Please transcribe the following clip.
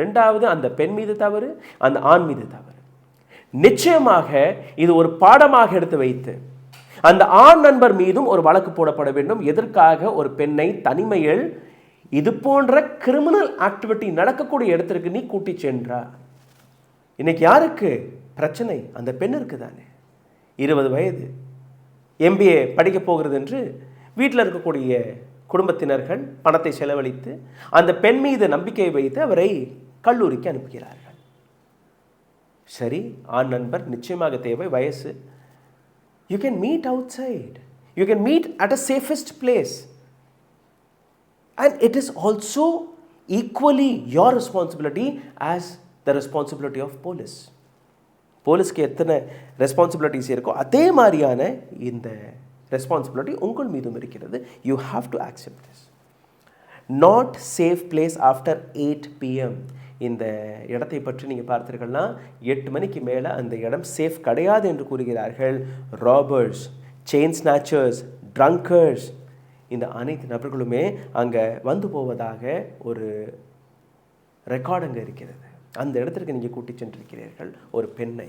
ரெண்டாவது அந்த பெண் மீது தவறு, அந்த ஆண் மீது தவறு. நிச்சயமாக இது ஒரு பாடமாக எடுத்து வைத்து அந்த ஆண் நண்பர் மீதும் ஒரு வழக்கு போடப்பட வேண்டும். எதற்காக? ஒரு பெண்ணை தனிமையில் இது போன்ற கிரிமினல் ஆக்டிவிட்டி நடக்கக்கூடிய இடத்திற்கு நீ கூட்டி சென்றா. இன்னைக்கு யாருக்கு பிரச்சனை? அந்த பெண்ணிற்கு தானே. 20 வயது MBA படிக்க போகிறது என்று வீட்டில் இருக்கக்கூடிய குடும்பத்தினர்கள் பணத்தை செலவழித்து அந்த பெண் மீது நம்பிக்கை வைத்து அவரை கல்லூரிக்கு அனுப்புகிறார்கள். சரி, ஆண் நண்பர் நிச்சயமாக தேவை. வயசு, you can meet outside, you can meet at a safest place, and it is also equally your responsibility as the responsibility of police. போலீஸ்க்கு எத்தனை ரெஸ்பான்சிபிலிட்டிஸ் இருக்கோ அதே மாதிரியான இந்த ரெஸ்பான்சிபிலிட்டி உங்கள் மீதும் இருக்கிறது. You have to accept this. Not safe place after 8 PM. இந்த இடத்தை பற்றி நீங்கள் பார்த்தீர்கள்னா 8 மணிக்கு மேலே அந்த இடம் சேஃப் கிடையாது என்று கூறுகிறார்கள். ராபர்ஸ், செயின் ஸ்நாச்சர்ஸ், ட்ரங்கர்ஸ், இந்த அனைத்து நபர்களுமே அங்கே வந்து போவதாக ஒரு ரெக்கார்டு அங்கே இருக்கிறது. அந்த இடத்திற்கு நீங்கள் கூட்டி சென்றிருக்கிறீர்கள் ஒரு பெண்ணை.